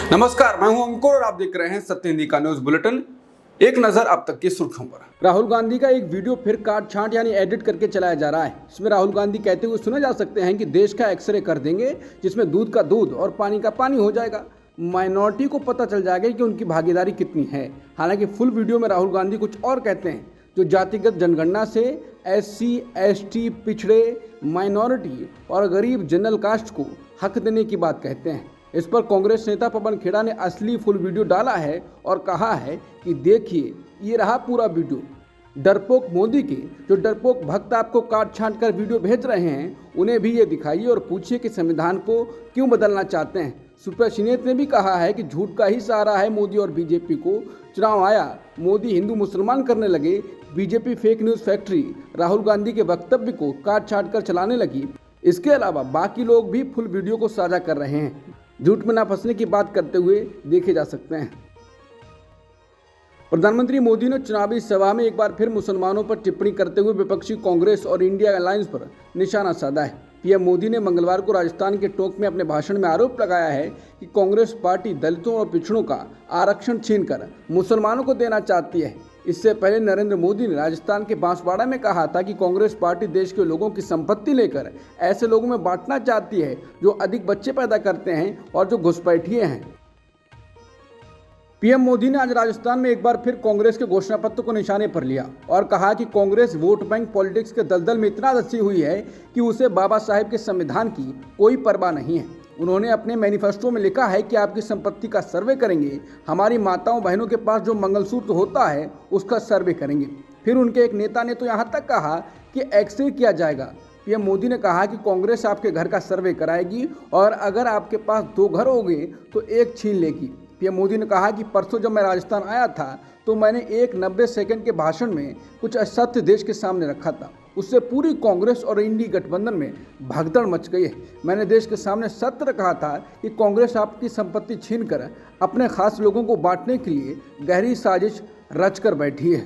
नमस्कार, मैं हूं अंकुर और आप देख रहे हैं सत्य हिंदी का न्यूज बुलेटिन। एक नजर अब तक की सुर्खियों पर। राहुल गांधी का एक वीडियो फिर काट छांट यानी एडिट करके चलाया जा रहा है। इसमें राहुल गांधी कहते हुए सुने जा सकते हैं कि देश का एक्सरे कर देंगे, जिसमें दूध का दूध और पानी का पानी हो जाएगा। माइनॉरिटी को पता चल जाएगा कि उनकी भागीदारी कितनी है। हालांकि फुल वीडियो में राहुल गांधी कुछ और कहते हैं, जो जातिगत जनगणना से SC, ST, पिछड़े, माइनॉरिटी और गरीब जनरल कास्ट को हक देने की बात कहते हैं। इस पर कांग्रेस नेता पवन खेड़ा ने असली फुल वीडियो डाला है और कहा है कि देखिए, ये रहा पूरा वीडियो। डरपोक मोदी के जो डरपोक भक्त आपको काट छांट कर वीडियो भेज रहे हैं, उन्हें भी ये दिखाइए और पूछिए कि संविधान को क्यों बदलना चाहते हैं। सुप्रसिनेत ने भी कहा है कि झूठ का ही सहारा है मोदी और बीजेपी को। चुनाव आया, मोदी हिंदू मुसलमान करने लगे, BJP fake news factory Rahul Gandhi के वक्तव्य को काट छांट कर चलाने लगी। इसके अलावा बाकी लोग भी फुल वीडियो को साझा कर रहे हैं। झूठ में ना फंसने की बात करते हुए देखे जा सकते हैं। प्रधानमंत्री मोदी ने चुनावी सभा में एक बार फिर मुसलमानों पर टिप्पणी करते हुए विपक्षी कांग्रेस और इंडिया अलायंस पर निशाना साधा है। पीएम मोदी ने मंगलवार को राजस्थान के टोंक में अपने भाषण में आरोप लगाया है कि कांग्रेस पार्टी दलितों और पिछड़ों का आरक्षण छीनकर मुसलमानों को देना चाहती है। इससे पहले नरेंद्र मोदी ने राजस्थान के बांसवाड़ा में कहा था कि कांग्रेस पार्टी देश के लोगों की संपत्ति लेकर ऐसे लोगों में बांटना चाहती है जो अधिक बच्चे पैदा करते हैं और जो घुसपैठिए हैं। पीएम मोदी ने आज राजस्थान में एक बार फिर कांग्रेस के घोषणा पत्र को निशाने पर लिया और कहा कि कांग्रेस वोट बैंक पॉलिटिक्स के दलदल में इतना धंसी हुई है कि उसे बाबा साहेब के संविधान की कोई परवाह नहीं है। उन्होंने अपने मैनिफेस्टो में लिखा है कि आपकी संपत्ति का सर्वे करेंगे, हमारी माताओं बहनों के पास जो मंगलसूत्र होता है उसका सर्वे करेंगे। फिर उनके एक नेता ने तो यहाँ तक कहा कि एक्सरे किया जाएगा। पीएम मोदी ने कहा कि कांग्रेस आपके घर का सर्वे कराएगी और अगर आपके पास 2 घर होंगे तो एक छीन लेगी। पीएम मोदी ने कहा कि परसों जब मैं राजस्थान आया था तो मैंने एक 90 सेकंड के भाषण में कुछ असत्य देश के सामने रखा था। उससे पूरी कांग्रेस और इंडी गठबंधन में भगदड़ मच गई है। मैंने देश के सामने सत्य कहा था कि कांग्रेस आपकी संपत्ति छीनकर अपने खास लोगों को बांटने के लिए गहरी साजिश रचकर बैठी है।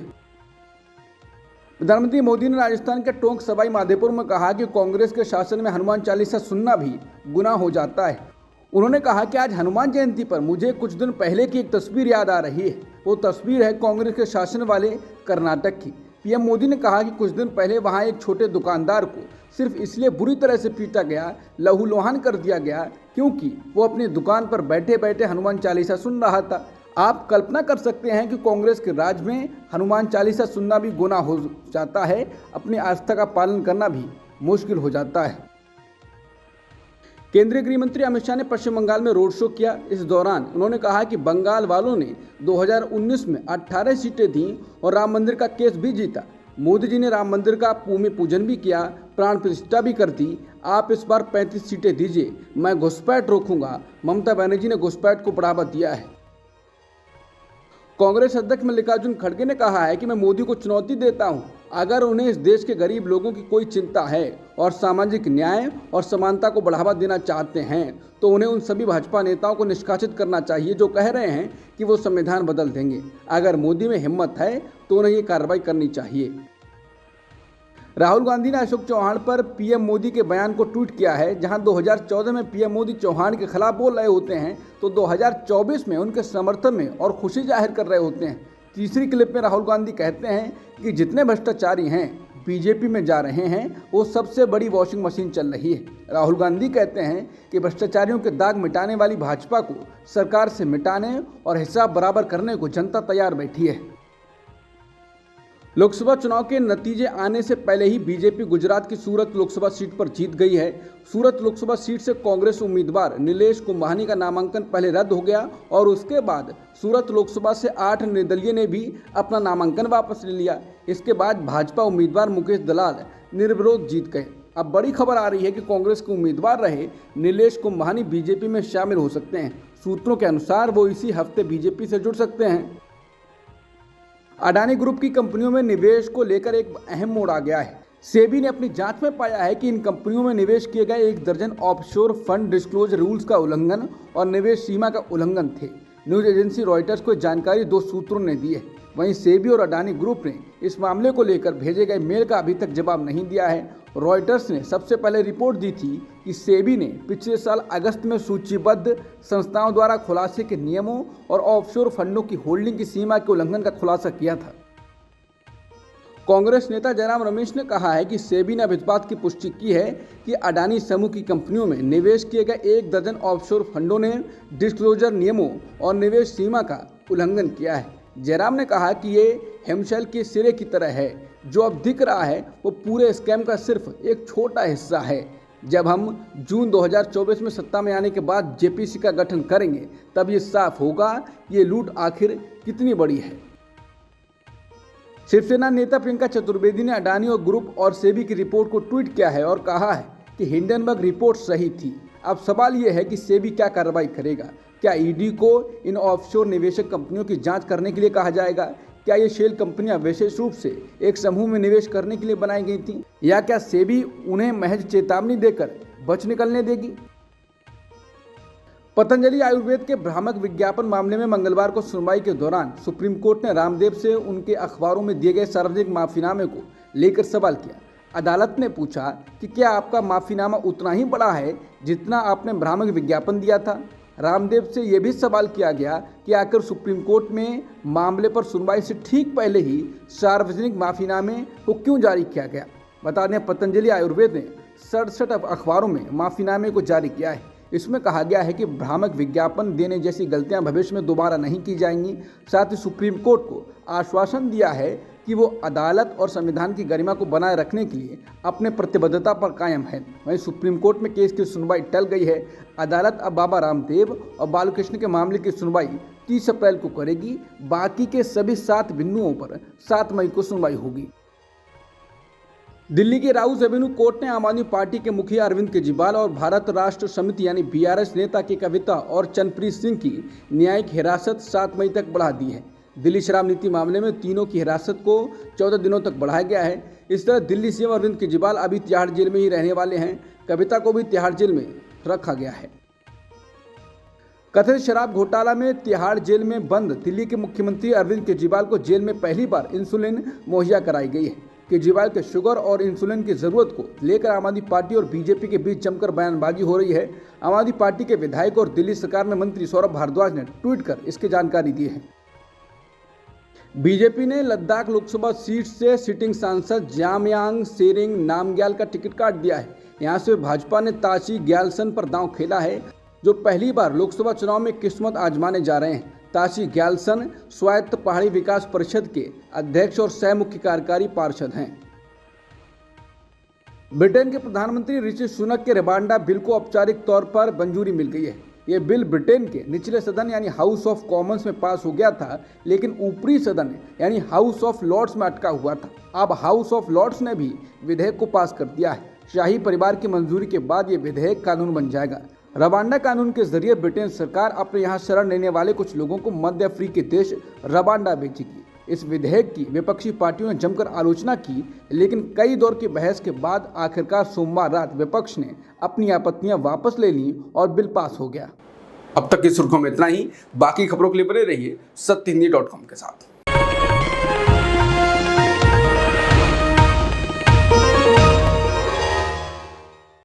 प्रधानमंत्री मोदी ने राजस्थान के टोंक सवाई माधोपुर में कहा कि कांग्रेस के शासन में हनुमान चालीसा सुनना भी गुनाह हो जाता है। उन्होंने कहा कि आज हनुमान जयंती पर मुझे कुछ दिन पहले की एक तस्वीर याद आ रही है। वो तस्वीर है कांग्रेस के शासन वाले कर्नाटक की। पीएम मोदी ने कहा कि कुछ दिन पहले वहां एक छोटे दुकानदार को सिर्फ इसलिए बुरी तरह से पीटा गया, लहूलुहान कर दिया गया, क्योंकि वो अपनी दुकान पर बैठे बैठे हनुमान चालीसा सुन रहा था। आप कल्पना कर सकते हैं कि कांग्रेस के राज में हनुमान चालीसा सुनना भी गुनाह हो जाता है, अपनी आस्था का पालन करना भी मुश्किल हो जाता है। केंद्रीय गृह मंत्री अमित शाह ने पश्चिम बंगाल में रोड शो किया। इस दौरान उन्होंने कहा कि बंगाल वालों ने 2019 में 18 सीटें दी और राम मंदिर का केस भी जीता। मोदी जी ने राम मंदिर का भूमि पूजन भी किया, प्राण प्रतिष्ठा भी कर दी। आप इस बार 35 सीटें दीजिए, मैं घुसपैठ रोकूंगा। ममता बनर्जी ने घुसपैठ को बढ़ावा दिया है। कांग्रेस अध्यक्ष मल्लिकार्जुन खड़गे ने कहा है कि मैं मोदी को चुनौती देता हूं, अगर उन्हें इस देश के गरीब लोगों की कोई चिंता है और सामाजिक न्याय और समानता को बढ़ावा देना चाहते हैं तो उन्हें उन सभी भाजपा नेताओं को निष्कासित करना चाहिए जो कह रहे हैं कि वो संविधान बदल देंगे। अगर मोदी में हिम्मत है तो उन्हें ये कार्रवाई करनी चाहिए। राहुल गांधी ने अशोक चौहान पर पीएम मोदी के बयान को ट्वीट किया है। जहां 2014 में पीएम मोदी चौहान के खिलाफ बोल रहे होते हैं तो 2024 में उनके समर्थन में और खुशी जाहिर कर रहे होते हैं। तीसरी क्लिप में राहुल गांधी कहते हैं कि जितने भ्रष्टाचारी हैं बीजेपी में जा रहे हैं वो सबसे बड़ी वॉशिंग मशीन चल रही है। राहुल गांधी कहते हैं कि भ्रष्टाचारियों के दाग मिटाने वाली भाजपा को सरकार से मिटाने और हिसाब बराबर करने को जनता तैयार बैठी है। लोकसभा चुनाव के नतीजे आने से पहले ही बीजेपी गुजरात की सूरत लोकसभा सीट पर जीत गई है। सूरत लोकसभा सीट से कांग्रेस उम्मीदवार नीलेश कुंभानी का नामांकन पहले रद्द हो गया और उसके बाद सूरत लोकसभा से 8 निर्दलीय ने भी अपना नामांकन वापस ले लिया। इसके बाद भाजपा उम्मीदवार मुकेश दलाल निर्विरोध जीत गए। अब बड़ी खबर आ रही है कि कांग्रेस के उम्मीदवार रहे नीलेश कुंभानी बीजेपी में शामिल हो सकते हैं। सूत्रों के अनुसार वो इसी हफ्ते बीजेपी से जुड़ सकते हैं। अडानी ग्रुप की कंपनियों में निवेश को लेकर एक अहम मोड़ आ गया है। सेबी ने अपनी जांच में पाया है कि इन कंपनियों में निवेश किए गए 1 दर्जन ऑफशोर फंड डिस्क्लोजर रूल्स का उल्लंघन और निवेश सीमा का उल्लंघन थे। न्यूज एजेंसी रॉयटर्स को जानकारी 2 सूत्रों ने दी है। वहीं सेबी और अडानी ग्रुप ने इस मामले को लेकर भेजे गए मेल का अभी तक जवाब नहीं दिया है रॉयटर्स ने सबसे पहले रिपोर्ट दी थी कि सेबी ने पिछले साल अगस्त में सूचीबद्ध संस्थाओं द्वारा खुलासे के नियमों और ऑफशोर फंडों की होल्डिंग की सीमा के उल्लंघन का खुलासा किया था। कांग्रेस नेता जयराम रमेश ने कहा है कि सेबी ने अब इस बात की पुष्टि की है कि अडानी समूह की कंपनियों में निवेश किए गए 1 दर्जन ऑफशोर फंडों ने डिस्क्लोजर नियमों और निवेश सीमा का उल्लंघन किया है। जयराम ने कहा कि ये हेमशेल के सिरे की तरह है, जो अब दिख रहा है वो पूरे स्कैम का सिर्फ एक छोटा हिस्सा है। जब हम जून 2024 में सत्ता में आने के बाद जेपीसी का गठन करेंगे तब ये साफ होगा ये लूट आखिर कितनी बड़ी है। शिवसेना नेता प्रियंका चतुर्वेदी ने अडानी और ग्रुप और सेबी की रिपोर्ट को ट्वीट किया है और कहा है कि हिंडनबर्ग रिपोर्ट सही थी। अब सवाल ये है कि सेबी क्या कार्रवाई करेगा। क्या ईडी को इन ऑफशोर निवेशक कंपनियों की जांच करने के लिए कहा जाएगा? क्या ये शेल कंपनियां विशेष रूप से एक समूह में निवेश करने के लिए बनाई गई थी, या क्या सेबी उन्हें महज चेतावनी देकर बच निकलने देगी? पतंजलि आयुर्वेद के भ्रामक विज्ञापन मामले में मंगलवार को सुनवाई के दौरान सुप्रीम कोर्ट ने रामदेव से उनके अखबारों में दिए गए सार्वजनिक माफीनामे को लेकर सवाल किया। अदालत ने पूछा कि क्या आपका माफीनामा उतना ही बड़ा है जितना आपने भ्रामक विज्ञापन दिया था। रामदेव से यह भी सवाल किया गया कि आखिर सुप्रीम कोर्ट में मामले पर सुनवाई से ठीक पहले ही सार्वजनिक माफीनामे को क्यों जारी किया गया। बता दें, पतंजलि आयुर्वेद ने 67 अखबारों में माफीनामे को जारी किया है। इसमें कहा गया है कि भ्रामक विज्ञापन देने जैसी गलतियां भविष्य में दोबारा नहीं की जाएंगी। साथ ही सुप्रीम कोर्ट को आश्वासन दिया है कि वो अदालत और संविधान की गरिमा को बनाए रखने के लिए अपने प्रतिबद्धता पर कायम है। वहीं सुप्रीम कोर्ट में केस की सुनवाई टल गई है। अदालत अब बाबा रामदेव और बालकृष्ण के मामले की सुनवाई 30 अप्रैल को करेगी। बाकी के सभी 7 बिंदुओं पर 7 मई को सुनवाई होगी। दिल्ली के राउस एवेन्यू कोर्ट ने आम आदमी पार्टी के मुखिया अरविंद केजरीवाल और भारत राष्ट्र समिति यानी बीआरएस नेता के कविता और चंद्रप्रीत सिंह की न्यायिक हिरासत 7 मई तक बढ़ा दी है। दिल्ली शराब नीति मामले में तीनों की हिरासत को 14 दिनों तक बढ़ाया गया है। इस तरह दिल्ली सीएम अरविंद केजरीवाल अभी तिहाड़ जेल में ही रहने वाले हैं। कविता को भी तिहाड़ जेल में रखा गया है। कथित शराब घोटाला में तिहाड़ जेल में बंद दिल्ली के मुख्यमंत्री अरविंद केजरीवाल को जेल में पहली बार इंसुलिन मुहैया कराई गई है। केजरीवाल के शुगर और इंसुलिन की जरूरत को लेकर आम आदमी पार्टी और बीजेपी के बीच जमकर बयानबाजी हो रही है। आम आदमी पार्टी के विधायक और दिल्ली सरकार में मंत्री सौरभ भारद्वाज ने ट्वीट कर इसकी जानकारी दी है। बीजेपी ने लद्दाख लोकसभा सीट से सिटिंग सांसद जामयांग सेरिंग नामग्याल का टिकट काट दिया है। यहां से भाजपा ने ताशी ग्यालसन पर दांव खेला है, जो पहली बार लोकसभा चुनाव में किस्मत आजमाने जा रहे हैं। ताशी ग्यालसन स्वायत्त पहाड़ी विकास परिषद के अध्यक्ष और सह मुख्य कार्यकारी पार्षद हैं। ब्रिटेन के प्रधानमंत्री ऋषि सुनक के रवांडा बिल को औपचारिक तौर पर मंजूरी मिल गई है। ये बिल ब्रिटेन के निचले सदन यानी हाउस ऑफ कॉमन्स में पास हो गया था, लेकिन ऊपरी सदन यानी हाउस ऑफ लॉर्ड्स में अटका हुआ था। अब हाउस ऑफ लॉर्ड्स ने भी विधेयक को पास कर दिया है। शाही परिवार की मंजूरी के बाद ये विधेयक कानून बन जाएगा। रवांडा कानून के जरिए ब्रिटेन सरकार अपने यहाँ शरण लेने वाले कुछ लोगों को मध्य अफ्रीकी देश रवांडा भेजेगी। इस विधेयक की विपक्षी पार्टियों ने जमकर आलोचना की, लेकिन कई दौर की बहस के बाद आखिरकार सोमवार रात विपक्ष ने अपनी आपत्तियां वापस ले ली और बिल पास हो गया। अब तक की सुर्खियों में इतना ही। बाकी खबरों के लिए बने रहिए सत्यहिंदी.com के साथ।